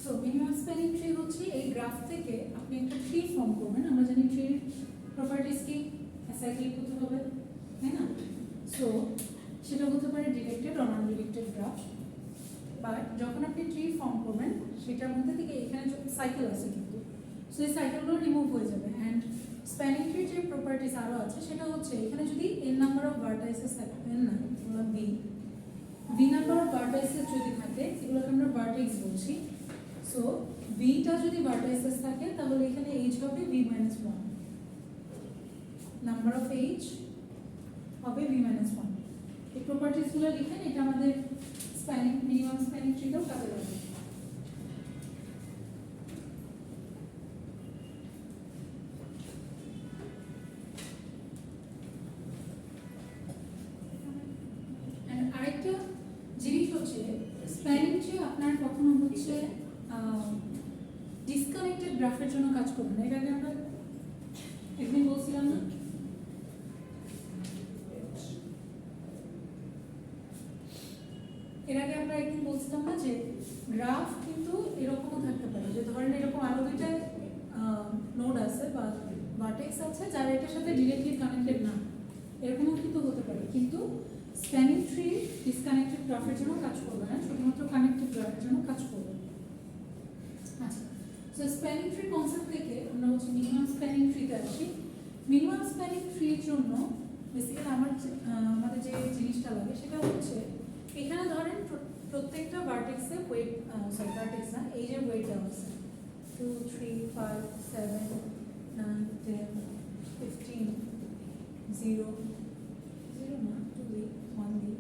So minimum spanning tree হচ্ছে এই graph থেকে আপনি একটা ট্রি ফর্ম করবেন। আমরা জানি ট্রির প্রপার্টিস কি, অ্যাসাইক্লিক হতে হবে, তাই না? সো সেটা হতে পারে directed or non directed graph. But যখন আপনি ট্রি ফর্ম করবেন সেটার মধ্যে থেকে এখানে সাইকেল আছে কিন্তু, সো এই সাইকেলগুলো রিমুভ হয়ে যাবে। অ্যান্ড স্প্যানিং ট্রির যে প্রপার্টিস আরও আছে সেটা হচ্ছে এখানে যদি এন নাম্বার অফ ভার্টাইসেস থাকে, এন না বললাম ভি নাম্বার অফ ভার্টাইসেস যদি থাকে, এগুলোকে আমরা ভার্টেক্স বলছি। সো ভিটা যদি ভার্টাইসেস থাকে তাহলে এখানে এইচ হবে V minus one, number of H হবে ভি মাইনাস ওয়ান। এই প্রপার্টিসগুলো লিখেন, এটা আমাদের স্প্যানিং মিনিমাম স্প্যানিং ট্রিতেও কাজে লাগবে। আরেকটা জিনিস হচ্ছে স্প্যানিং ট্রি আপনার কখনো হচ্ছে ডিসকানেক্টেড গ্রাফের জন্য কাজ করবে না। এটা আগে আমরা একদিন বলছিলাম না, এর আগে আমরা একদিন বলছিলাম না যে গ্রাফ কিন্তু এরকমও থাকতে পারে, যে ধরেন এরকম আরো দুইটা নোড আছে বা ভার্টেক্স আছে যারা এটার সাথে ডিরেক্টলি কানেক্টেড না, এরকমও কিন্তু হতে পারে। কিন্তু স্প্যানিং ট্রি ডিসকানেক্টেড গ্রাফের জন্য কাজ করবে না, শুধুমাত্র কানেক্টেড গ্রাফের জন্য কাজ করবে। আচ্ছা, সো স্প্যানিং ট্রি কনসেপ্ট থেকে আমরা হচ্ছে মিনিমাম স্প্যানিং ট্রিতে আসি। মিনিমাম স্প্যানিং ট্রির জন্য বেসিক্যালি আমাদের যে জিনিসটা লাগে সেটা হচ্ছে এখানে ধরেন প্রত্যেকটা ভার্টেক্সে ওয়েট, সরি ভার্টেক্স না, এই যে ওয়েট দেওয়া আছে 2 3 5 7 9 10 15 0 0 না 2 দিয়ে 1 দিয়ে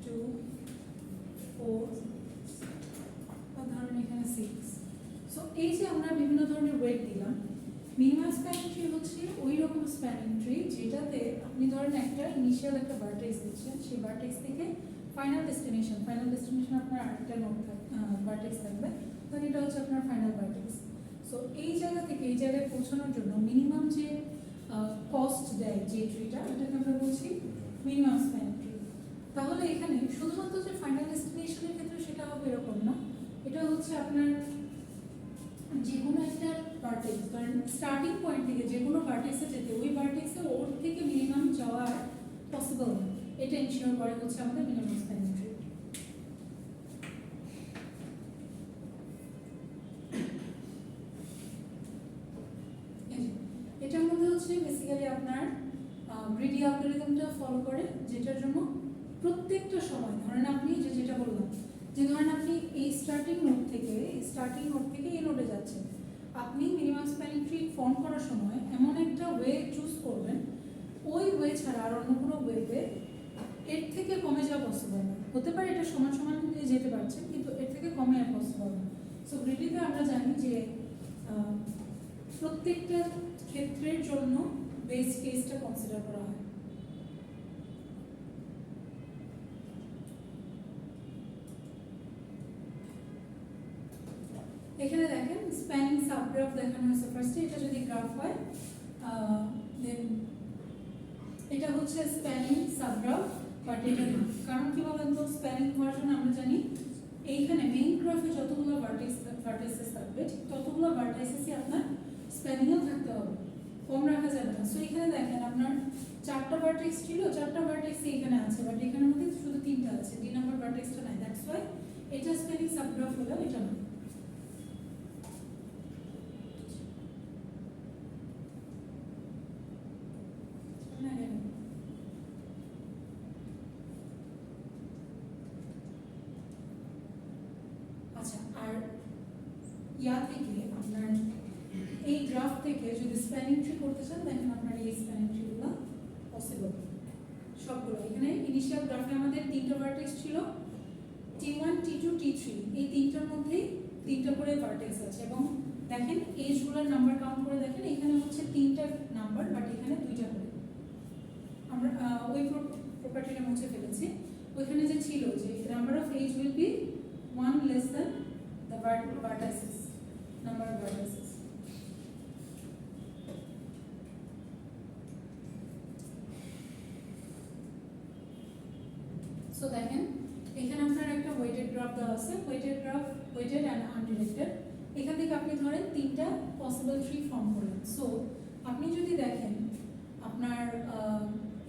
2 4 ধরেন এখানে 6। সো এই যে আমরা বিভিন্ন ধরনের ওয়েট দিলাম, মিনিমাম স্প্যানিং ট্রি হচ্ছে ওই রকম স্প্যানিং ট্রি যেটাতে আপনি ধরেন একটা ইনিশিয়াল একটা ভার্টেক্স দিচ্ছেন, সেই ভার্টেক্স থেকে ফাইনাল ডেস্টিনেশন আপনার আরেকটা নোড ভার্টেক্স থাকবে, তখন এটা হচ্ছে আপনার ফাইনাল ভার্টেক্স। সো এই জায়গা থেকে এই জায়গায় পৌঁছানোর জন্য মিনিমাম যে কস্ট দেয় যে ট্রিটা, এটাকে আমরা বলছি মিনিমাম স্প্যানিং ট্রি। তাহলে এখানে শুধুমাত্র যে ফাইনাল ডেস্টিনেশনের ক্ষেত্রে সেটা হবে এরকম না, এটা হচ্ছে আপনার যে কোনো একটা ভার্টেক্স, কারণ স্টার্টিং পয়েন্ট থেকে যে কোনো ভার্টেক্সে যেতে ওই ভার্টেক্সে ওর থেকে মিনিমাম যাওয়া পসিবল না, এটা ইনশিওর করে হচ্ছে আমাদের মিনিমাম স্প্যানিং ট্রি। এটার মধ্যে হচ্ছে বেসিক্যালি আপনার গ্রিডি অ্যালগরিদমটা ফলো করে, যেটার জন্য প্রত্যেকটা সময় ধরেন আপনি যেটা বললাম যে ধরেন আপনি এই স্টার্টিং নোড থেকে এই নোডে যাচ্ছেন, আপনি মিনিমাম স্প্যানিং ট্রি ফর্ম করার সময় এমন একটা ওয়ে চুজ করবেন, ওই ওয়ে ছাড়া আর অন্য কোনো ওয়েতে এর থেকে কমে যাওয়া পসিবল না। হতে পারে এটা সমান সমান যেতে পারছে, কিন্তু এর থেকে কমে আর পসিবল না। সো গ্রিডিতে আমরা জানি যে প্রত্যেকটা ক্ষেত্রের জন্য বেস কেসটা কনসিডার করা হয়। এখানে দেখেন স্প্যানিং সাবগ্রাফ দেখানো হয়েছে ফার্স্টে, এটা যদি গ্রাফ হয় দেন এটা হচ্ছে স্প্যানিং সাবগ্রাফ, বাট এটা না। কারণ কি বলেন তো, স্প্যানিং ভার্সন আমরা জানি এইখানে মেইন গ্রাফে যতগুলো ভার্টাইসেস থাকবে ঠিক ততগুলো ভার্টাইসেসই আপনার স্প্যানিংও থাকতে হবে, কম রাখা যাবে না। সো এখানে দেখেন আপনার 4টা ভার্টেক্স ছিল, 4টা ভার্টেক্সই এখানে আছে, বাট এখানের মধ্যে শুধু 3টা আছে, 3 নাম্বার ভার্টেক্সটা নাই, দ্যাটস ওয়াই এটা স্প্যানিং সাবগ্রাফ হলো, এটা না। আচ্ছা, আর ইয়া থেকে আপনার এই গ্রাফ থেকে যদি স্প্যানিং ট্রি করতে চান, দেখেন আপনার এই স্প্যানিং ট্রিগুলো পসিবল সবগুলো। এখানে ইনিশিয়াল গ্রাফে আমাদের 3টা ভার্টেক্স ছিল, T1 T2 T3, এই 3টার মধ্যেই 3টা করে ভার্টেক্স আছে, এবং দেখেন এজগুলোর নাম্বার কাউন্ট করে দেখেন এখানে হচ্ছে 3টা নাম্বার, বাট এখানে 2টা করে। আমরা ওই প্রপার্টিটা মুছে ফেলেছি, ওইখানে যে ছিল যে number of edge will be 1 less than the vertices, number of vertices. So দেখেন এখানে আপনার একটা ওয়েটেড গ্রাফ গ্রাফ দেওয়া আছে, ওয়েটেড গ্রাফ, ওয়েটেড অ্যান্ড আনডিরেক্টেড। এখান থেকে আপনি ধরেন তিনটা পসিবল ট্রি ফর্ম করলেন। সো আপনি যদি দেখেন আপনার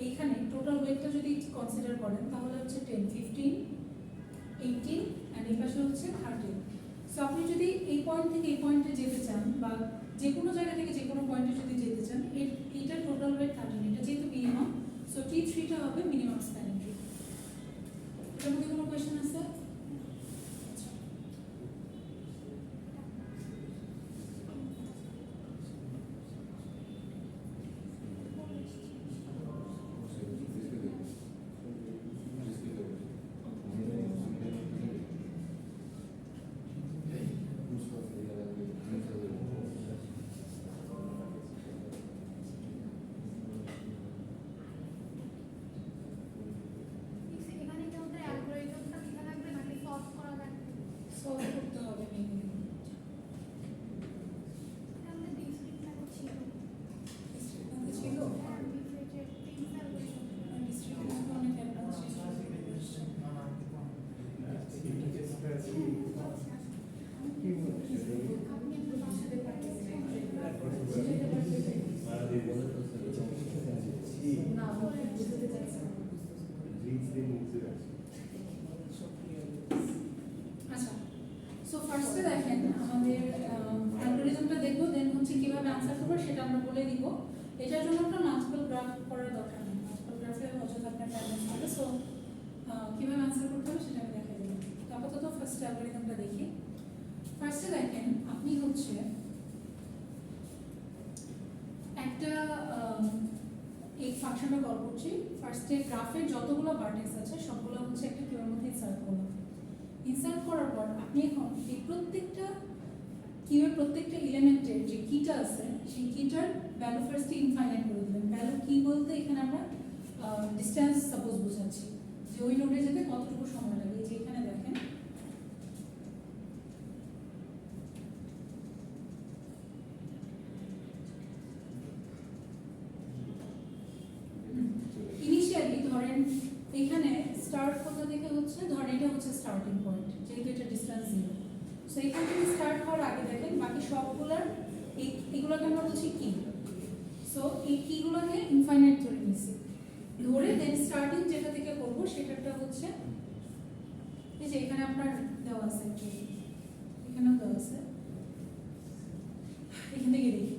এইখানে টোটাল ওয়েটটা যদি কনসিডার করেন তাহলে হচ্ছে 10, 15, 18 অ্যান্ড এই পাশে হচ্ছে 13। সো আপনি যদি এই পয়েন্ট থেকে এই পয়েন্টে যেতে চান বা যে কোনো জায়গা থেকে যে কোনো পয়েন্টে যদি যেতে চান, এইটার টোটাল ওয়েট 13, এটা যেহেতু মিনিমাম, সো T3টা হবে মিনিমাম স্প্যানিং ট্রি। এটার মধ্যে কোনো কোয়েশ্চেন আছে? সলভ করতে হবে মেইনলি। ছিল অনেক অ্যাডভান্স আচ্ছা। সো ফার্স্টে দেখেন আমাদের অ্যালগরিদমটা দেখবো, দেন হচ্ছে কিভাবে আনসার করবো সেটা আমরা বলে দিব। এটার জন্য একটা মাল্টিপল গ্রাফ করার দরকার নেই, মাল্টিপল গ্রাফে অযথা আপনার টাইম ওয়েস্ট হবে। সো কিভাবে আনসার করতে হবে সেটা আমি দেখাই দেবো। তো আপাতত ফার্স্টে অ্যালগরিদমটা দেখি। ফার্স্টে দেখেন আপনি হচ্ছে একটা এই ফাংশনটা কল করছি। ফার্স্টে গ্রাফের যতগুলো ভার্টেক্স আছে সবগুলো হচ্ছে একটা কিউয়ের মধ্যে ইনসার্ট করলাম। ইনসার্ট করার পর আপনি এখন এই প্রত্যেকটা কিউয়ের প্রত্যেকটা এলিমেন্টের যে কিটা আছে সেই কিটার ভ্যালু ফার্স্টে ইনফাইনাইট করে দিবেন। ভ্যালু কি বলতে এখানে আমরা ডিসটেন্স সাপোজ বোঝাচ্ছি যে ওই নোডে যেতে কতটুকু সময় লাগে। যে এখানে দেখেন ইনিশিয়ালি ধরেন এখানে স্টার্ট কোথা থেকে হচ্ছে, ধরেন এটা হচ্ছে স্টার্টিং পয়েন্ট, যেহেতু এটা ডিসটেন্স 0। সো এখান থেকে স্টার্ট হওয়ার আগে দেখেন বাকি সবগুলোর এগুলোকে আমরা বলছি কি। সো এই কিগুলোকে ইনফাইনাইট ধরে নিছি, ধরে দেন স্টার্টিং যেটা থেকে করবো সেটাটা হচ্ছে এই যে এখানে আপনার দেওয়া আছে, এখানেও দেওয়া আছে, এখান থেকে দেখি।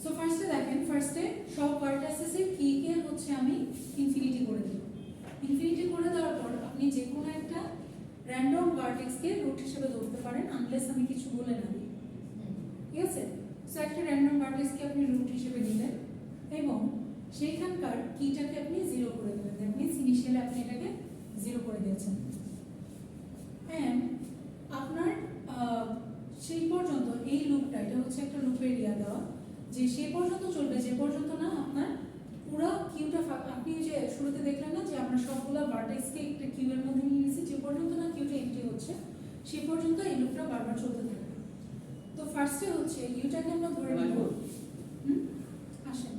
সো ফার্স্টে দেখেন ফার্স্টে সব ভার্টাসেসের কিকে হচ্ছে আমি ইনফিনিটি করে দেব। ইনফিনিটি করে দেওয়ার পর আপনি যে কোনো একটা র্যান্ডম ভার্টেক্সকে রুট হিসেবে ধরতে পারেন, আনলেস আমি কিছু বলে না দিই, ঠিক আছে। সো একটা র্যান্ডম ভার্টেক্সকে আপনি রুট হিসেবে নিলেন এবং সেইখানকার কিটাকে আপনি 0 করে দিলেন। দ্যাট মিনস ইনিশিয়ালি আপনি এটাকে 0 করে দিয়েছেন। অ্যান্ড আপনার সেই পর্যন্ত এই লুপটা, এটা হচ্ছে একটা লুপের এরিয়া দেওয়া, যে সে পর্যন্ত চলবে যে পর্যন্ত না আপনার পুরো কিউটা, আপনি যে শুরুতে দেখলেন না যে আমরা সবগুলো ভার্টেক্সকে একটা কিউয়ের মধ্যে নিয়ে নিয়েছি, যে পর্যন্ত না কিউটা এমটি হচ্ছে সে পর্যন্ত এই লুপটা বারবার চলতে থাকবে। তো ফার্স্টে হচ্ছে ইউটাকে আমরা ধরে নেব। আসেন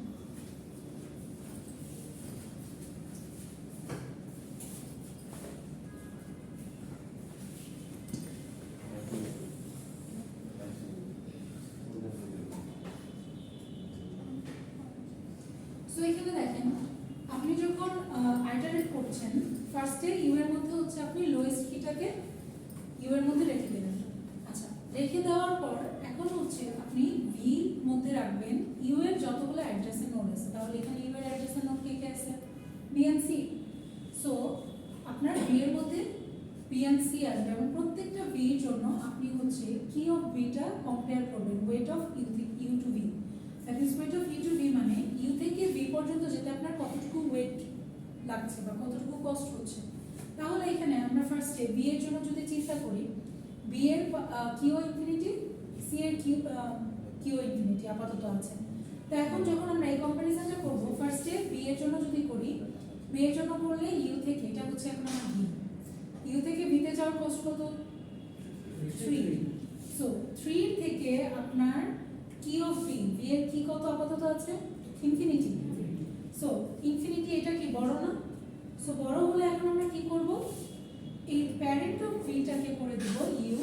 এখানে দেখেন আপনি যখন আইটারেট করছেন ফার্স্টে ইউ এর মধ্যে হচ্ছে আপনি লোয়েস্ট কিটাকে ইউ এর মধ্যে রেখে দিলেন। আচ্ছা, রেখে দেওয়ার পর এখন হচ্ছে আপনি ভি মধ্যে রাখবেন ইউ এর যতগুলো অ্যাড্রেসের নোড আছে। তাহলে এখানে ইউ এর অ্যাড্রেসের নোড কে কে আছে? B and C. সো আপনার ভি এর মধ্যে বি এন্ড সি আসবে এবং প্রত্যেকটা ভি এর জন্য আপনি হচ্ছে কি অফ ভিটা কম্পেয়ার করবেন weight of U to V. That is weight of U to V মানে ইউ থেকে ভি পর্যন্ত যেতে আপনার কতটুকু ওয়েট লাগছে বা কতটুকু কষ্ট হচ্ছে। তাহলে এখানে আমরা ফার্স্টে বি এর জন্য যদি চিন্তা করি, বি এর কিউ ইনফিনিটি, সি এর কিউ ইনফিনিটি আপাতত আছে। তো এখন যখন আমরা এই কম্পারিজনটা করব, ফার্স্টে বি এর জন্য যদি করি, বি এর জন্য করলে ইউ থেকে এটা হচ্ছে এখন আমার ভি, ইউ থেকে ভিতে যাওয়ার কষ্ট কত? 3। সো 3 থেকে আপনার কি অফ ভি, ভি এর কি কত আপাতত আছে? ইনফিনিটি। সো ইনফিনিটি এটা কি বড় না? সো বড় হলে এখন আমরা কি করব? এই প্যারেন্ট অফ ভিটাকে করে দেব ইউ,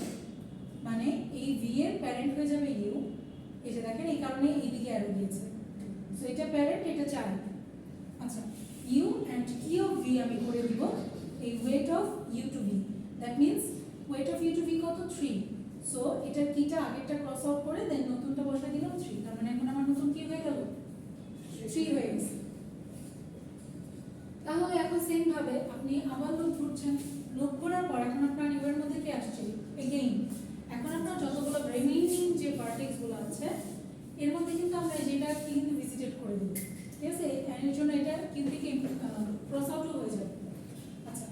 মানে এই ভি এর প্যারেন্ট হয়ে যাবে ইউ। এই যে দেখেন এই কারণে এইদিকে অ্যারো দিয়েছে, সো এটা প্যারেন্ট, এটা চাইল্ড। আচ্ছা, U and key of V আমি করে দিব এই weight of U to V, that means weight of U to V কত 3, সো এটার কিটা আগেরটা ক্রস আউট করে দেন নতুনটা বসাই দিলাম 3, তার মানে এখন আমার নতুন কি হয়ে গেল 3 হয়ে গেছে। তাহলে এখন সেম ভাবে আপনি আবার লুপ ঘুরছেন, লুপ ঘোরার পর এখন আপনার ইউর মধ্যে কি আসছে এগেইন, এখন আপনার যতগুলো রিমেইনিং যে ভার্টেক্স গুলো আছে এর মধ্যে কিন্তু আমরা যেটা কিন্তু ভিজিটেট করে দেব, ঠিক আছে, এর জন্য এটা কিন্তু কি ক্রস আউটও হয়ে যাবে। আচ্ছা,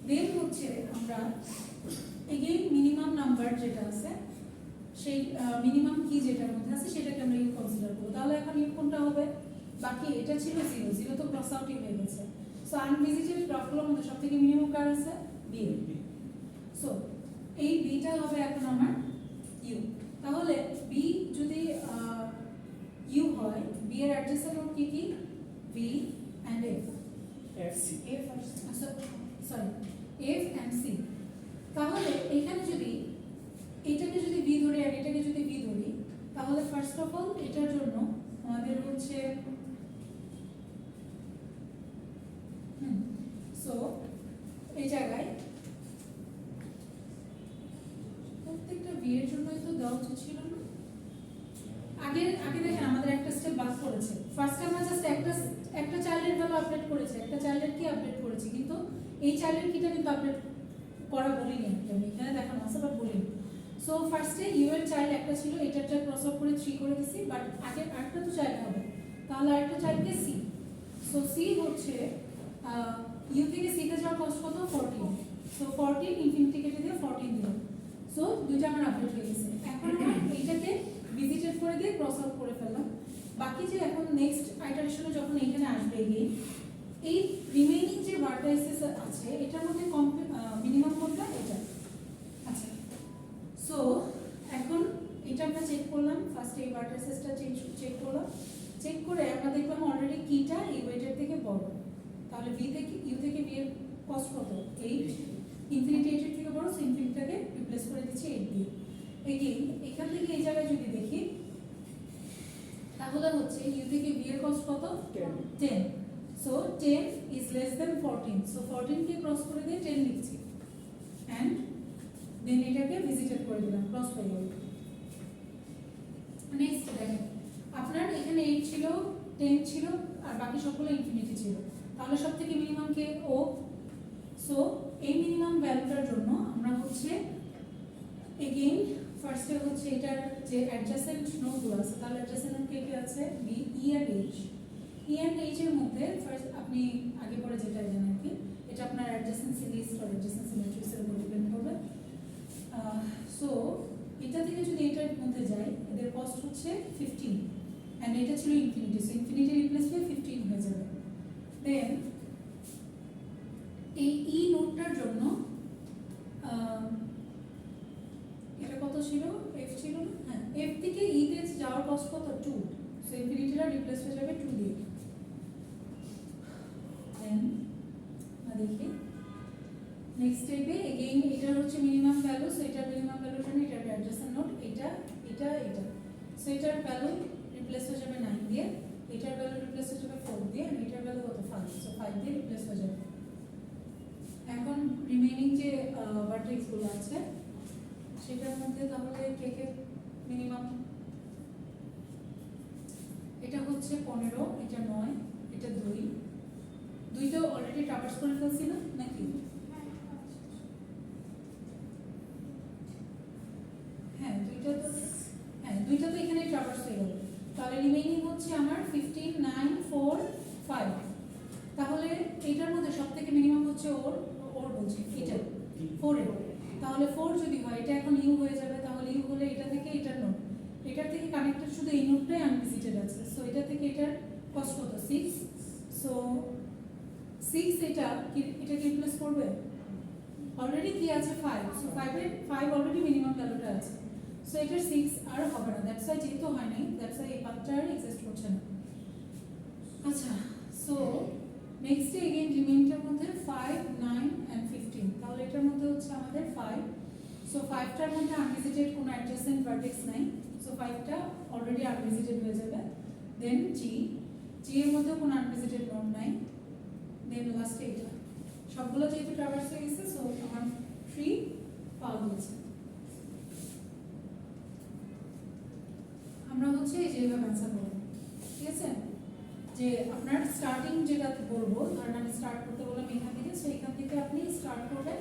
দেন হচ্ছে আমরা এগেইন মিনিমাম নাম্বার যেটা আছে সেই মিনিমাম কি যেটার মধ্যে আছে সেটাকে আমরা ইউ কনসিডার করব। তাহলে এখন ইউ কোনটা হবে, বাকি এটা ছিল 0, 0 তো ক্রস আউটই হয়ে গেছে। সো আনভিজিটেড গ্রাফগুলোর মধ্যে সবথেকে মিনিমাম কার আছে বি। সো এই বিটা হবে এখন আমার ইউ। তাহলে বি যদি ইউ হয়, বি এর অ্যাডজেসেন্ট নোড কি কি, B and F, F C, F sorry F and C. তাহলে এখানে যদি এটাকে যদি বি ধরি আর এটাকে যদি বি ধরি, তাহলে ফার্স্ট অফ অল এটার জন্য আমাদের হচ্ছে সো এই জায়গায় প্রত্যেকটা বি এর জন্যই তো দেওয়া উচিত ছিল না। আগে আগে দেখেন আমাদের একটা স্টেপ বাদ করেছে। ফার্স্ট আমরা জাস্ট একটা চাইল্ডের ভ্যালু আপডেট করেছে, একটা চাইল্ডের কি আপডেট করেছি, কিন্তু এই চাইল্ডের কিটা কিন্তু আপডেট করা বলিনি, আমি এখানে দেখানো আছে বাট বলিনি। সো ফার্স্টে ইউ এর চাইল্ড একটা ছিল, এটাটা ক্রস আউট করে 3 করে দিছি, বাট আগে আরেকটা তো চাইল্ড হবে, তাহলে আরেকটা চাইল্ডকে সি। সো সি হচ্ছে ইউ থেকে সি তে যাওয়ার কষ্ট কত 14, সো 14 ইনফিনিটি কেটে দিয়ে 14 দিলাম। সো দুইটা আমার আপডেট হয়ে গেছে। এখন আমরা এইটাকে ভিজিটেড করে দিয়ে ক্রস আউট করে ফেললাম। বাকি যে এখন নেক্সট আইটারেশনে যখন এখানে আসবে এগেইন এই রিমেইনিং যে ভার্টাইসেস আছে এটার মধ্যে মিনিমাম কোনটা এটা। আচ্ছা, সো এখন এটা আমরা চেক করলাম, ফার্স্ট এই ভার্টাইসেসটা চেক করলাম, চেক করে আমরা দেখলাম অলরেডি কিটা এই ওয়েটের থেকে বড়, তাহলে বি থেকে ইউ থেকে বি এর কস্ট কত 8, ইনফিনিটি 8 এর থেকে বড়, সো ইনফিনিটিটাকে রিপ্লেস করে দিচ্ছি 8 দিয়ে। এগেইন এখান থেকে এই জায়গায় যদি দেখি তাহলে হচ্ছে ইউ থেকে বি এর কস্ট কত 10, so 10 is less than 14, so 14 K cross করে দিয়ে 10 লিখছি এন্ড দেন এটাকে ভিজিটেড করে দিলাম, ক্রস হয়ে গেল। নেক্সট দেখেন আপনার এখানে 8 ছিল, 10 ছিল আর বাকি সবগুলো ইনফিনিটি ছিল, তাহলে সবথেকে মিনিমাম কে ও। সো এই মিনিমাম ভ্যালুটার জন্য আমরা হচ্ছে এগেইন ফার্স্টে হচ্ছে এটার যে অ্যাডজাসেন্ট নোডগুলো আছে তাহলে অ্যাডজাসেন্ট নোড কে আছে B, E and H. E and H এর মধ্যে ফার্স্ট আপনি আগে পরে যেটা জানেন কি এটা আপনার অ্যাডজাসেন্সি লিস্ট আর অ্যাডজাসেন্সি ম্যাট্রিক্সের উপর ডিপেন্ড করবে। সো এটা থেকে যদি এটার মধ্যে যায় এদের কস্ট হচ্ছে 15 এন্ড এটা ছিল ইনফিনিটি, সো ইনফিনিটি রিপ্লেস হয়ে 15 হয়ে যাবে। দেন এই ই নোডটার জন্য এটা কত ছিল, এফ ছিল না, হ্যাঁ এফ থেকে ই তে যাওয়ার কস্ট কত 2, সো ইনফিনিটিটা রিপ্লেস হয়ে যাবে 2 দিয়ে। দেন দেখি নেক্সট স্টেপে এগেইন এটার হচ্ছে মিনিমাম ভ্যালু, সো এটার মিনিমাম ভ্যালুর জন্য এটার অ্যাডজাসেন্ট নোড এটা এটা এটা, সো এটার ভ্যালু রিপ্লেস হয়ে যাবে 9 দিয়ে, এটার ভ্যালু রিপ্লেস হয়ে যাবে 4 দিয়ে, আর এটার ভ্যালু কত 5, সো 5 দিয়ে রিপ্লেস হয়ে যাবে। এখন রিমেইনিং যে ভার্টেক্স গুলো আছে সেটার মধ্যে তাহলে কে কে মিনিমাম, এটা হচ্ছে 15, এটা 9, এটা 2, দুইটা অলরেডি ট্রাভার্স করে ফেলছি না নাকি, হ্যাঁ দুইটা তো এখানে ট্রাভার্স হয়ে গেল, তাহলে রিমেইনিং হচ্ছে আমার 15, 9, 4, 5। তাহলে এটার মধ্যে সবথেকে মিনিমাম হচ্ছে ওর বলছি এটা 4 এর, তাহলে 4 যদি হয় এটা এখন ইউ হয়ে যাবে, তাহলে ইউ হলে এটা থেকে এটার নোড, এটার থেকে কানেক্টেড শুধু এই নোডটাই আনভিজিটেড আছে, সো এটা থেকে এটার কস্ট কত 6, সো 6 এটাকে রিপ্লেস করবে, অলরেডি কি আছে 5, সো 5 অলরেডি মিনিমাম ভ্যালুটা আছে, সো এটার 6 আর হবে না, দ্যাটস ওয়াই যেহেতু হয় নাই দ্যাটস ওয়াই এই পার্টটা আর এক্সিস্ট করছে না। আচ্ছা, সো নেক্সট এগেইন রিমেইনটার মধ্যে 5, 9 এন্ড 15 16, তাহলে এটার মধ্যে হচ্ছে আমাদের 5। সো 5টার মধ্যে আনভিজিটেড কোনো অ্যাডজাসেন্ট ভার্টেক্স নাই, সো 5টা অলরেডি আনভিজিটেড হয়ে যাবে। দেন জি এর মধ্যে কোনো আনভিজিটেড নোড নাই। দেন লাস্টে এটা সবগুলো যেহেতু ট্রাভার্স হয়ে গেছে, সো আমার ফ্রি পাওয়া গেছে। আমরা হচ্ছে এই যে এইভাবে অ্যান্সার করব, ঠিক আছে? যে আপনার স্টার্টিং যেটা বলবো, ধরেন আমি স্টার্ট করতে বললাম এখান থেকে, সো এখান থেকে আপনি স্টার্ট করবেন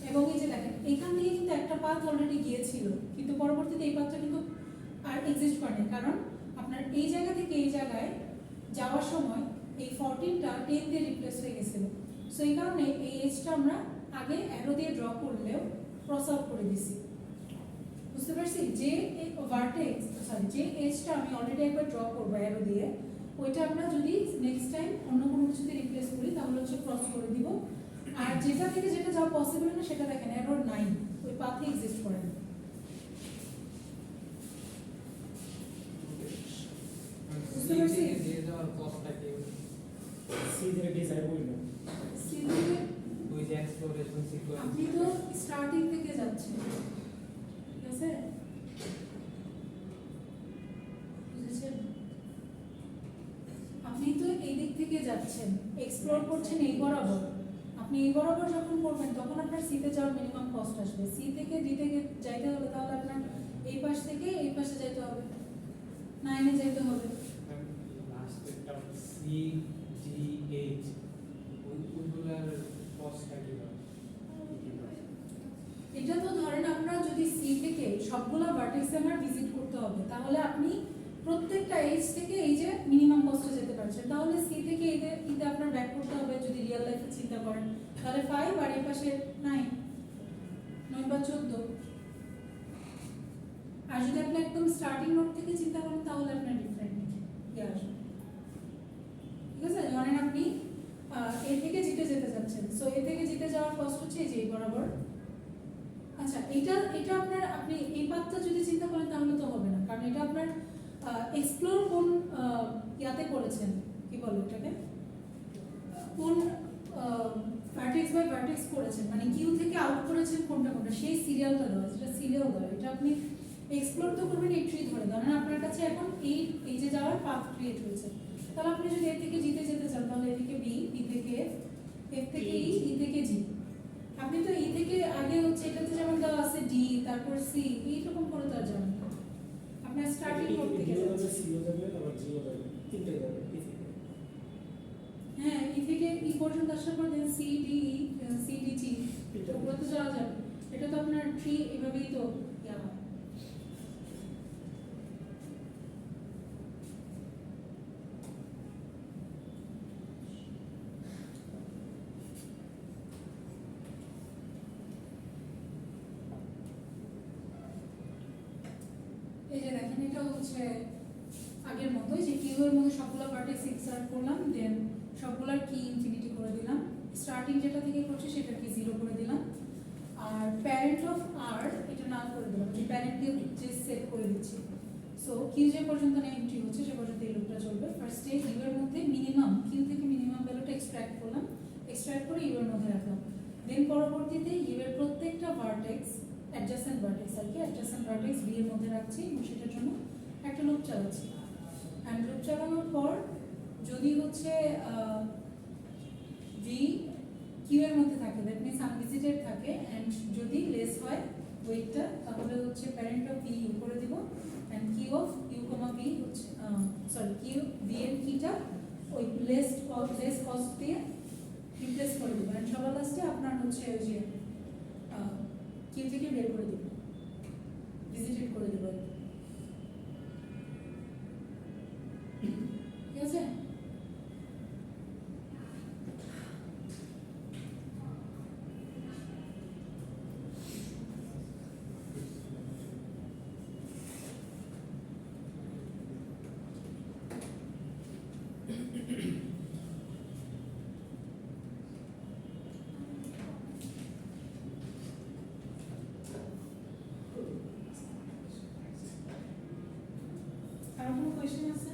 এবং এই যে দেখেন এখান থেকে কিন্তু একটা পাথ অলরেডি গিয়েছিল, কিন্তু পরবর্তীতে এই পাথটা কিন্তু আর এক্সিস্ট করে না, কারণ আপনার এই জায়গা থেকে এই জায়গায় যাওয়ার সময় এই 14টা 10 দিয়ে রিপ্লেস হয়ে গেছিল। সো এই কারণে এই এজটা আমরা আগে অ্যারো দিয়ে ড্র করলেও ক্রস আউট করে দিছি। বুঝতে পারছি? যে ভার্টেক্স সরি যে এজটা আমি অলরেডি একবার ড্র করবো অ্যারো দিয়ে, ওইটা আমরা যদি নেক্সট টাইম অন্য কোনো কিছুতে রিপ্লেস করি তাহলে হচ্ছে ক্রস করে দিব। আর যেটা থেকে যেটা যাওয়া পসিবল না সেটা দেখেন এরর নাই, ওই পাথে এক্সিস্ট করে না। বুঝতে পারছি? দিয়ে যাওয়ার পথটা কি সি থেকে ডিসাইড করব, সি থেকে ওই যে এক্সপ্লোরেশন সিকোয়েন্স আপনি তো স্টার্টিং থেকে যাচ্ছেন, ঠিক আছে? বুঝেছেন? আপনি তো এই দিক থেকে যাচ্ছেন, এক্সপ্লোর করছেন এই বরাবর। আপনি এই বরাবর যখন করবেন তখন আপনার সিতে যাওয়ার মিনিমাম কস্ট আসবে। সি থেকে ডি থেকে যাইতে হলে তাহলে আপনার এই পাশ থেকে এই পাশে যাইতে হবে, 9 এ যাইতে হবে। লাস্টেরটা সি জি এইচ ওইগুলার পথটা কি হবে? এটা তো ধরেন আমরা যদি সি থেকে সবগুলো ভার্টেক্সে আমার ভিজিট করতে হবে, তাহলে আপনি প্রত্যেকটা এজ থেকে এই যে মিনিমাম কস্টে যেতে পারছেন। তাহলে সি থেকে এইতে আপনার ব্যাক করতে হবে যদি রিয়েল লাইফে চিন্তা করেন, তাহলে 5 আর এই পাশে 9, 9 বা 14। আর যদি আপনি একদম স্টার্টিং নোট থেকে চিন্তা করেন তাহলে আপনার ডিফারেন্ট ইয়ে আসবে, ঠিক আছে? ধরেন আপনি এ থেকে জিতে যেতে যাচ্ছেন, সো এ থেকে জিতে যাওয়ার কষ্ট হচ্ছে এই যে এই বরাবর। আচ্ছা, এটা আপনার আপনি এই পাথটা যদি চিন্তা করেন তাহলে তো হবে না, কারণ এটা আপনার এক্সপ্লোর কোন ইয়াতে করেছেন, কি বলে এটাকে, কোন ভার্টেক্স বাই ভার্টেক্স করেছেন, মানে কিউ থেকে আউট করেছেন কোনটা কোনটা, সেই সিরিয়ালটা দেওয়া, যেটা সিরিয়াল দেওয়া। এটা আপনি এক্সপ্লোর তো করবেন এই ট্রি ধরে, ধরেন আপনার কাছে এখন এই যে যাওয়ার পাথ ক্রিয়েট হয়েছে, তাহলে আপনি যদি এ থেকে জিতে যেতে চান তাহলে এ থেকে বি, বি থেকে এফ থেকে ই থেকে জি। আপনি তো ই থেকে আগে হচ্ছে এটাতে যেমন দেওয়া আছে ডি, তারপর সি, এইরকম করে তো আর যাবেন না। আপনার স্টার্টিং নোট থেকে যাচ্ছে, সিও যাবে আবার জিও যাবে, তিনটে যাবে এই থেকে। হ্যাঁ, ই থেকে ই পর্যন্ত আসার পর then C D C D G, ওগুলো তো যাওয়া যাবে। এটা তো আপনার ট্রি এভাবেই তো ইয়া হয়। এই যে দেখেন এটা হচ্ছে আগের মতোই, যে কিউ এর মধ্যে সবগুলো ভার্টেক্স ইনসার্ট করলাম, দেন সবগুলোর কি ইনফিনিটি করে দিলাম, স্টার্টিং যেটা থেকে করছে সেটা কি 0 করে দিলাম, আর প্যারেন্ট অফ আর এটা নাল করে দিলাম, যে প্যারেন্টকে যে সেট করে দিচ্ছি। সো কিউ যে পর্যন্ত না এন্ট্রি হচ্ছে সে পর্যন্ত এই লুপটা চলবে। ফার্স্টে ইউ এর মধ্যে মিনিমাম, কিউ থেকে মিনিমাম ভ্যালুটা এক্সট্রাক্ট করলাম, এক্সট্রাক্ট করে ইউ এর মধ্যে রাখলাম। দেন পরবর্তীতে ইউ এর প্রত্যেকটা ভার্টেক্স অ্যাডজাসেন্ট ভার্টেক্স আর কি, অ্যাডজাসেন্ট ভার্টেক্স বি এর মধ্যে রাখছি এবং সেটার জন্য একটা লুপ চালাচ্ছি। অ্যান্ড লুপ চালানোর পর যদি হচ্ছে ভি কিউ এর মধ্যে থাকে, দ্যাট মিনস আনভিজিটেড থাকে, অ্যান্ড যদি লেস হয় ওয়েটটা, তাহলে হচ্ছে প্যারেন্ট অফ ভি ইউ করে দিব, and Q of U comma V হচ্ছে সরি কিউ ভি এর কিটা ওই লেস কস্ট দিয়ে রিপ্লেস করে দেবো, অ্যান্ড সবার লাস্টে আপনার হচ্ছে ওই যে কিউ থেকে বের করে দেবো, ভিজিটেড করে দেবো, ঠিক আছে? আর কোনো কোয়েশ্চেন আছে?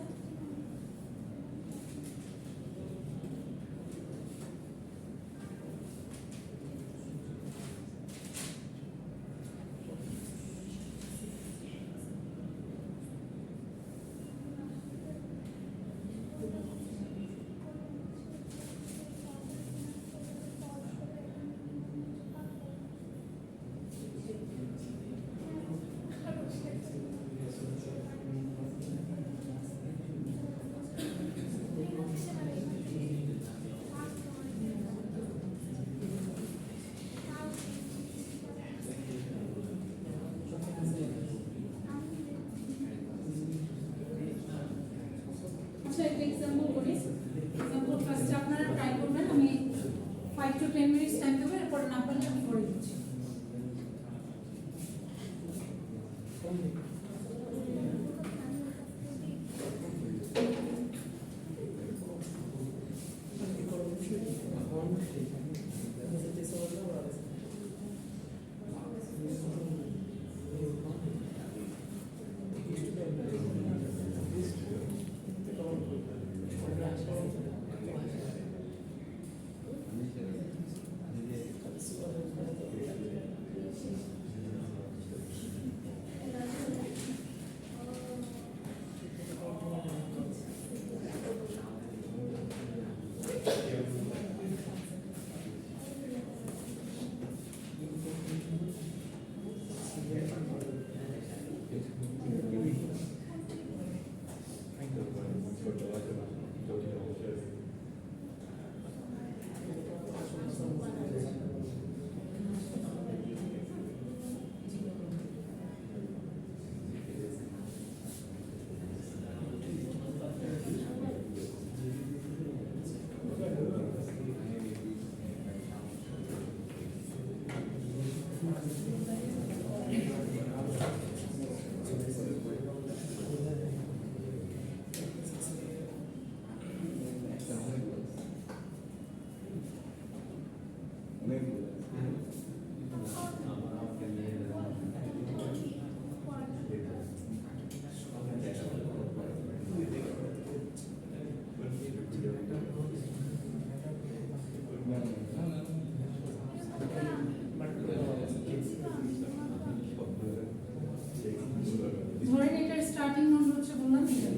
ধরেন এটার স্টার্টিং নোট হচ্ছে বললাম এটা।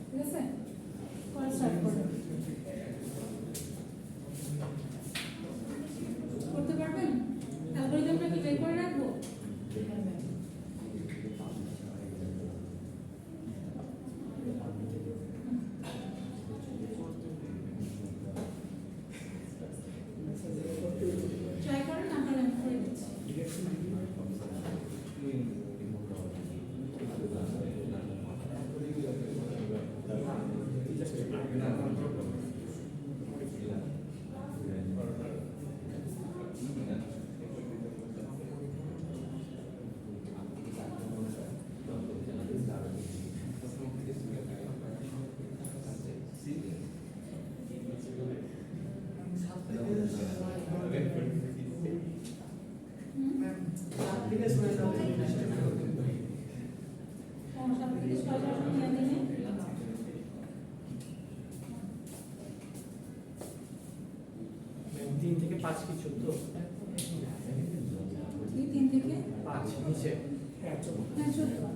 ঠিক আছে, কল স্টার্ট করবেন, করতে পারবেন? অ্যালগরিদমটা কি বের করে রাখবো? ট্রাই করেন, আপনার আমি করে দিচ্ছি। তিন থেকে পাঁচ কি 14? 3 থেকে 5 নিচে। হ্যাঁ, 14। হ্যাঁ, 14।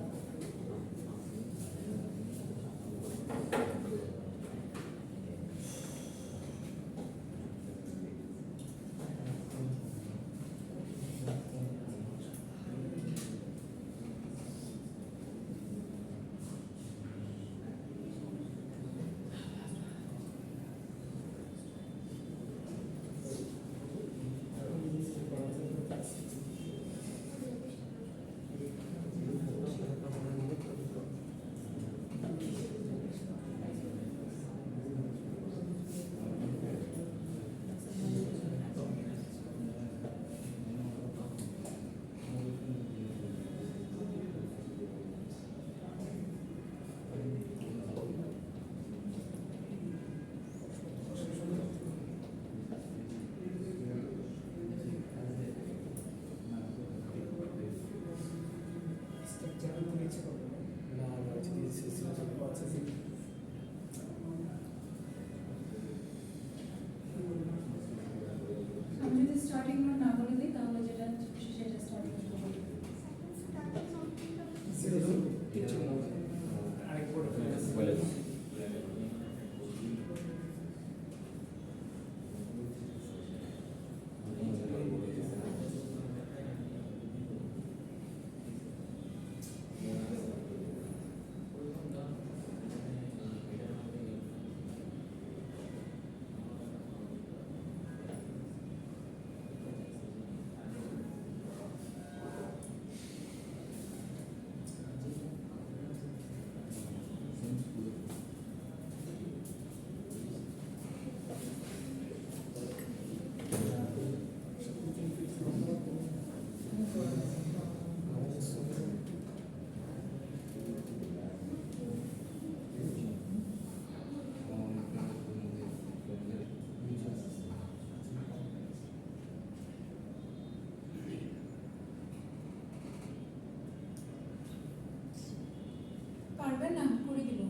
না করে দিব।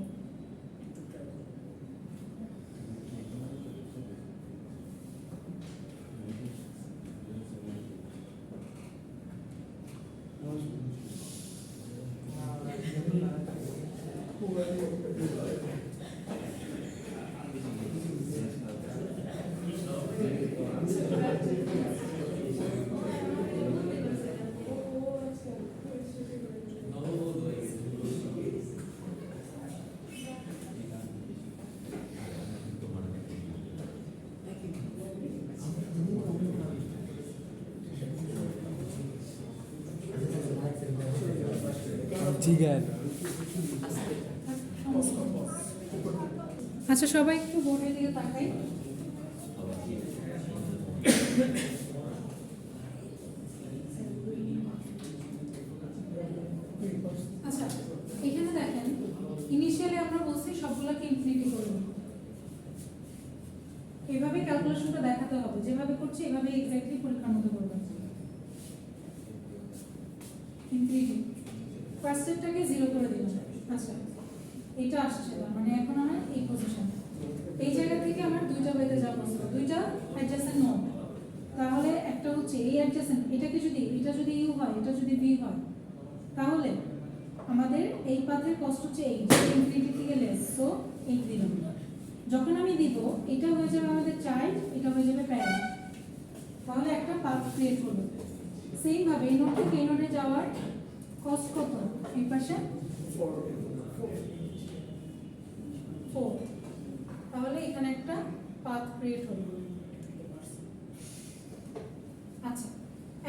আচ্ছা সবাই একটু বোর্ডের দিকে তাকাই। আচ্ছা এখানে দেখেন ইনিশিয়ালি আমরা বলছি সবগুলোকে ইনফিনিটি করব। এইভাবে ক্যালকুলেশনটা দেখাতে হবে, যেভাবে করছি এভাবে এক্স্যাক্টলি পরীক্ষার মতো করব। ইনফিনিটি ফার্স্ট স্টেপটাকে 0 করে দিলাম। আচ্ছা এটা আসছে না, মানে এখন আমার এই পজিশন, এই জায়গা থেকে আমার দুইটা বেঁধে যাওয়া পসিবল, দুইটা অ্যাডজাসেন্ট নোড। তাহলে একটা হচ্ছে এই অ্যাডজাসেন্ট, এটাকে যদি এটা যদি ইউ হয়, এটা যদি বি হয়, তাহলে আমাদের এই পাথের কস্ট হচ্ছে 8, ইনফিনিটি থেকে লেস, সো 8 দিলাম। যখন আমি দিব এটা হয়ে যাবে আমাদের চাইল্ড, এটা হয়ে যাবে প্যারেন্ট, তাহলে একটা পাথ ক্রিয়েট হলো। সেম ভাবে এই নোড থেকে এই নোডে যাওয়ার কস্ট কত? এই পাশে 4, তাহলে এখানে একটা পাথ ক্রিয়েট হলো। আচ্ছা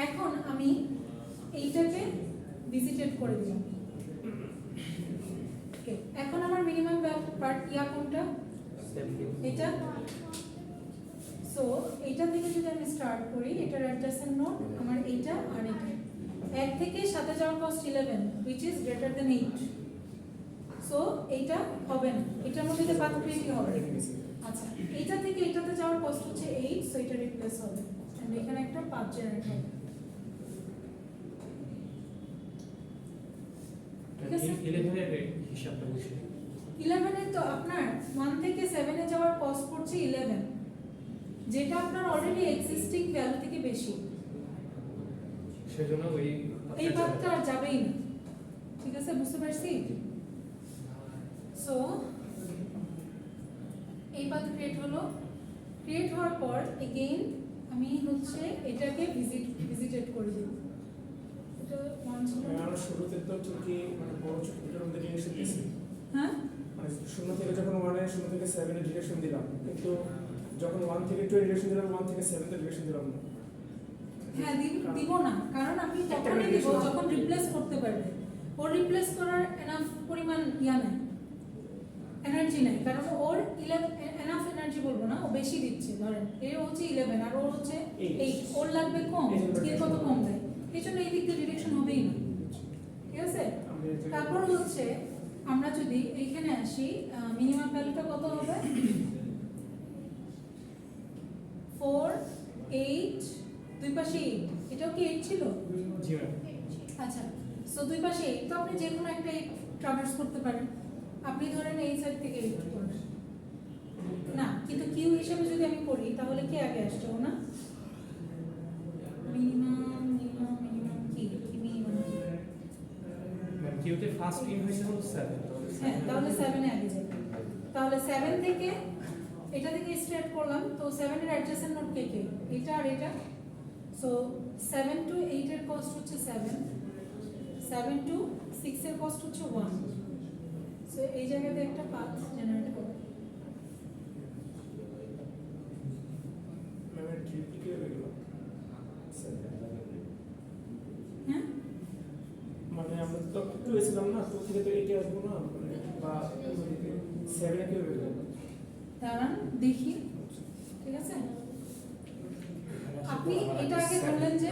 এখন আমি এইটাকে ভিজিটেড করে দিলাম। ওকে, এখন আমার মিনিমাম পার্ট ইয়া কোনটা? এটা। সো এইটা থেকে যদি আমি স্টার্ট করি, এটার অ্যাডজাসেন্ট নোড আমার এইটা আর এটা, 1 থেকে 7 যাওয়ার cost 11, which is greater than 8. So এইটা হবে না, এটার মধ্যে যে পাথ ক্রিয়েট হবে। আচ্ছা এইটা থেকে এটাতে যাওয়ার কস্ট হচ্ছে 8, সো এটা রিপ্লেস হবে এন্ড এখানে একটা পাথ জেনারেট হবে। ঠিক আছে, 11 এর হিসাবটা বুঝি। 11 এর তো আপনার 1 থেকে 7 এ যাওয়ার কস্ট পড়ছে 11, যেটা আপনার অলরেডি এক্সিস্টিং ভ্যালু থেকে বেশি, সেজন্য এই পাথটা আর যাবেই না। ঠিক আছে, বুঝতে পারছি? সো এই পাথ ক্রিয়েট হলো। ক্রিয়েট হওয়ার পর এগেইন আমি হচ্ছে এটাকে ভিজিটেড করে দেব। এটা 1 ছিল, আমরা শুরুতে তো ঠিকই মানে বড় ছোটটার মধ্যে ডিরেকশন দিয়েছি, হ্যাঁ মানে 0 থেকে যখন 1 এ 0 থেকে 7 এর ডিরেকশন দিলাম, কিন্তু যখন 1 থেকে 2 এর ডিরেকশন দিলাম, 1 থেকে 7 এর ডিরেকশন দিলাম না। হ্যাঁ দিব না, কারণ আপনি তখনই দিব যখন রিপ্লেস করতে পারবে। ওর রিপ্লেস করার এনাফ পরিমাণ ইয়া নাই, এনার্জি নাই, কারণ ওর এনাফ এনার্জি বলবো না, ও বেশি দিচ্ছে। ধরেন এর হচ্ছে 11 আর ওর হচ্ছে 8, ওর লাগবে কম, কে কত কম দেয়, এই জন্য এই দিক দিয়ে ডিরেকশন হবেই না। ঠিক আছে, তারপর হচ্ছে আমরা যদি এইখানে আসি, মিনিমাম ভ্যালুটা কত হবে? 4, 8, দুই পাশে 8, এটাও কি 8 ছিল? জি ম্যাম। আচ্ছা, সো দুই পাশে 8, তো আপনি যে কোনো একটা 8 ট্রাভার্স করতে পারেন। আপনি ধরেন এই সাইড থেকে 8 করবেন না, কিন্তু কিউ হিসেবে যদি আমি করি তাহলে কি আগে আসছে না? মিনিমাম মিনিমাম মিনিমাম কি মিনিমাম? ম্যাম কিউতে ফার্স্ট ইন হয়েছে হলো 7, হ্যাঁ, তাহলে 7 এ আগে যাবে। তাহলে 7 থেকে এটা থেকে স্টার্ট করলাম, তো 7 এর অ্যাডজাসেন্ট নোড কে কে? এটা আর এটা। সো 7 টু 8 এর কস্ট হচ্ছে 7, 7 টু 6 এর কস্ট হচ্ছে 1। সো এই জায়গাতে একটা পাথ জেনারেট হবে। ম্যাম এর ট্রিপটি কি হয়ে গেল? হ্যাঁ, মানে আমরা তো 2 এসেছিলাম না, 2 থেকে তো 8 এ আসবো না, মানে বা 7 এ কি হয়ে গেল? দাঁড়ান দেখি। ঠিক আছে, আপনি এটা আগে ধরলেন যে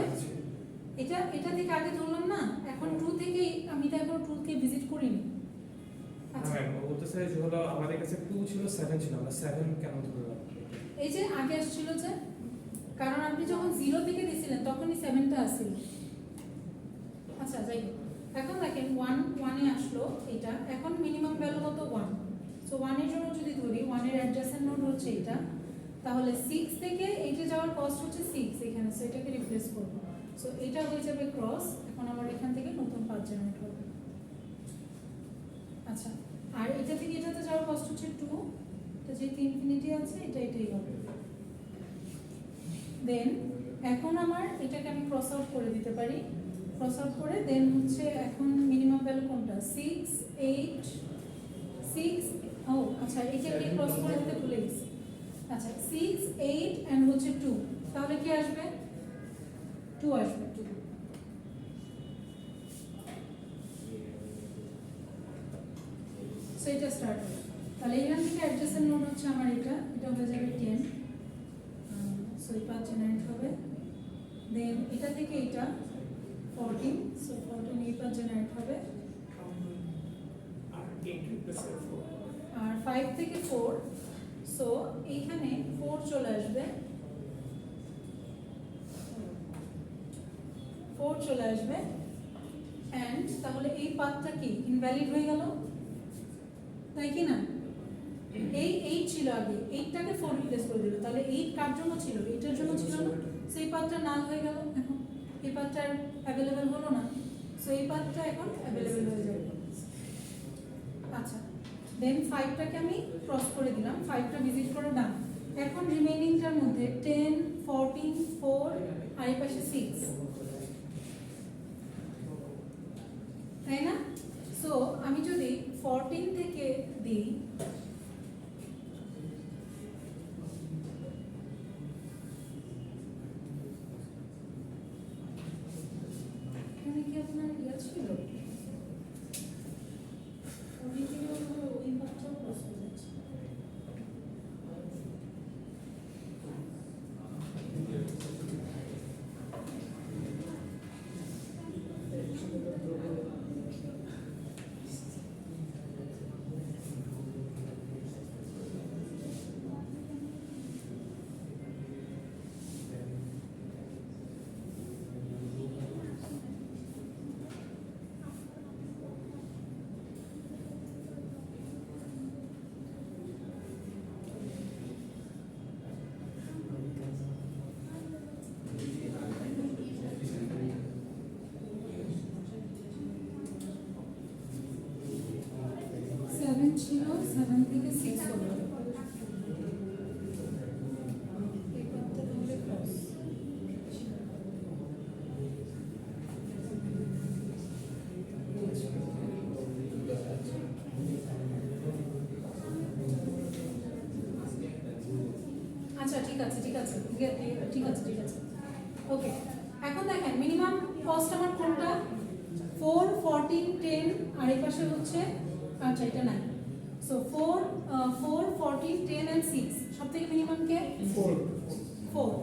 এটা থেকে আগে ধরলাম না, এখন 2 থেকে আমি তো এখন 2 কে ভিজিট করিনি। আচ্ছা, ম্যাম বলতেছে যে হলো আমাদের কাছে 2 ছিল 7 ছিল, আমরা 7 কেন ধরলাম? এই যে আগে আসছিল যে, কারণ আপনি যখন 0 থেকে দিছিলেন তখনই 7টা আসছিল। আচ্ছা যাই হোক, এখন দেখেন ওয়ানে আসলো এটা, এখন মিনিমাম ভ্যালু কত 1, সো 1 এর জন্য যদি ধরি 1 এর অ্যাডজাসেন্ট নোড হচ্ছে এটা, তাহলে 6 থেকে 8 এ যাওয়ার কস্ট হচ্ছে 6 এখানে, সো এটাকে রিপ্লেস করব, সো এটা হয়ে যাবে ক্রস, এখন আমার এখান থেকে নতুন পাথ জেনারেট হবে। আচ্ছা, আর এটা থেকে এটাতে যাওয়ার কস্ট হচ্ছে 2, তো যেহেতু ইনফিনিটি আছে এটাই হবে। দেন এখন আমার এটাকে আমি ক্রস আউট করে দিতে পারি, ক্রস আউট করে দেন হচ্ছে এখন মিনিমাম ভ্যালু কোনটা 6 8 6, ও আচ্ছা এটাকে ক্রস করে দিতে ভুলে গেছি। আচ্ছা 6 8 এন্ড হচ্ছে 2, তাহলে কি আসবে 2 আসবে। সো এটা স্টার্ট হবে, তাহলে এখান থেকে অ্যাডজাসেন্ট নোড হচ্ছে আমার এটা হয়ে যাবে 10, সো এই পাথ জেনারেট হবে। দেন এটা থেকে এটা 14, সো 14 এই পাথ জেনারেট হবে। আর 8 রিপ্লেস 4, আর 5 থেকে 4, সো এইখানে 4 চলে আসবে, 4 চলে আসবে এন্ড তাহলে এই পাথটা কি ইনভ্যালিড হয়ে গেল, তাই কি না? এই 8 ছিল আগে, 8টাকে 4 রিপ্লেস করে দিল, তাহলে 8 কার জন্য ছিল, এটার জন্য ছিল না, সেই পাথটা নাল হয়ে গেল, এখন এই পাথটা অ্যাভেলেবেল হলো না, সো এই পাথটা এখন অ্যাভেলেবেল হয়ে যাবে। আচ্ছা দেন 5টাকে আমি ক্রস করে দিলাম, 5টা ভিজিট করে ডান। এখন রিমেইনিংটার মধ্যে 10 14 4 আর এই পাশে 6, তাই না? সো আমি যদি 14 থেকে দিই, এখানে কি আপনার ইয়ে ছিল ওই পাথটাও ক্রস হয়ে যাচ্ছে। ছিল 7 থেকে 6 হলো, এই পাথটা তাহলে ক্রস। আচ্ছা ঠিক আছে ওকে, এখন দেখেন মিনিমাম কস্ট আমার কোনটা 4 14 10 আর এই পাশে হচ্ছে, আচ্ছা এটা নাই, সো 4 14 10 এন্ড 6 সবথেকে মিনিমাম কে 4,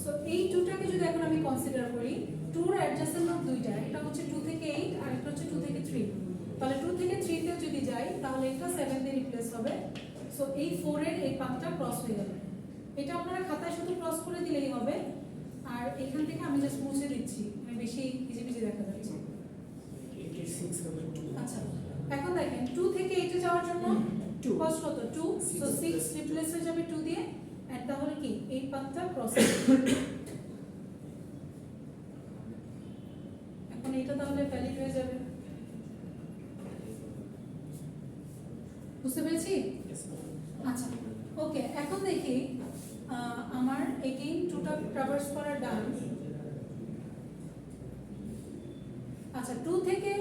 সো এই দুটাকে যদি এখন আমি কনসিডার করি, 2 এর অ্যাডজাসেন্ট নোড দুইটা, একটা হচ্ছে 2 থেকে 8 আর একটা হচ্ছে 2 থেকে 3, তাহলে 2 থেকে 3 তে যদি যাই তাহলে এটা 7 দিয়ে রিপ্লেস হবে, সো এই 4 এর এই পাথটা ক্রস হয়ে যাবে। এটা আপনারা খাতায় শুধু ক্রস করে দিলেই হবে, আর এখান থেকে আমি জাস্ট মুছে দিচ্ছি, মানে বেশি ইজি দেখা যাচ্ছে। 86 হবে 2, আচ্ছা এখন দেখেন 2 থেকে 8 এ যাওয়ার জন্য 2 কস্ট কত 2, সো 6 রিপ্লেস হয়ে যাবে 2 দিয়ে, আর তাহলে কি এই পাথটা ক্রস এখন এটা তাহলে ভ্যালিড হয়ে যাবে, বুঝতে পেরেছি? আচ্ছা ওকে, এখন দেখি আমার এগেইন 2টা ট্রাভার্স করা ডান। আচ্ছা 2 থেকে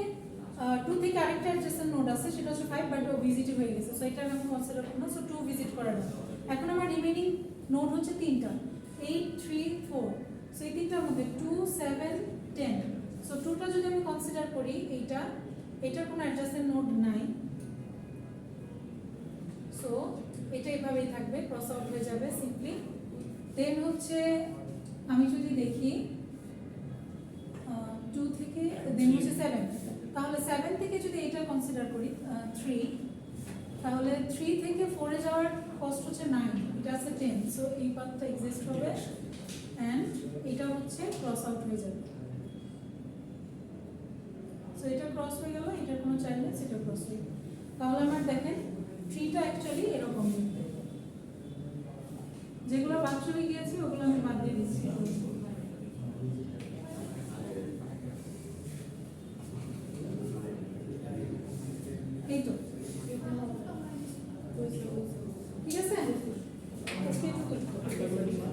আরেকটা অ্যাডজাসেন্ট নোড আছে, সেটা হচ্ছে 5, বাট ও ভিজিট হয়ে গেছে, সো এটা আমি কনসিডার করব না, সো 2 ভিজিট করা ডান। এখন আমার রিমেইনিং নোড হচ্ছে 3টা 8 3 4, সো এই তিনটার মধ্যে 2 7 10, সো 2টা যদি আমি কনসিডার করি, এটার কোনো অ্যাডজাসেন্ট নোড নাই, সো এটা এভাবেই থাকবে, ক্রস আউট হয়ে যাবে সিম্পলি। দেন হচ্ছে আমি যদি দেখি 2 থেকে দেন হচ্ছে 7, তাহলে 7 থেকে যদি এটা কনসিডার করি 3, তাহলে 3 থেকে 4 এ যাওয়ার কস্ট হচ্ছে 9, এটা আছে 10, সো এই পাথটা এক্সিস্ট হবে এন্ড এটা হচ্ছে ক্রস আউট হয়ে যাবে। সো এটা ক্রস হয়ে গেল, এটার কোনো চাইল্ড নেই, সেটা ক্রস হয়ে গেল। তাহলে আমার দেখেন ট্রিটা অ্যাকচুয়ালি এরকম দেখতে। যেগুলো বাদ চলে গিয়েছে ওগুলো আমি বাদ দিয়ে দিচ্ছি। এই তো ঠিক আছে,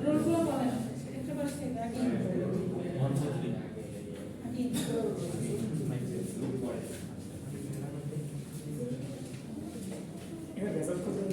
রোলগুলো বলেন একটা করে সেভ আগে এখানে রেজাল্ট করতে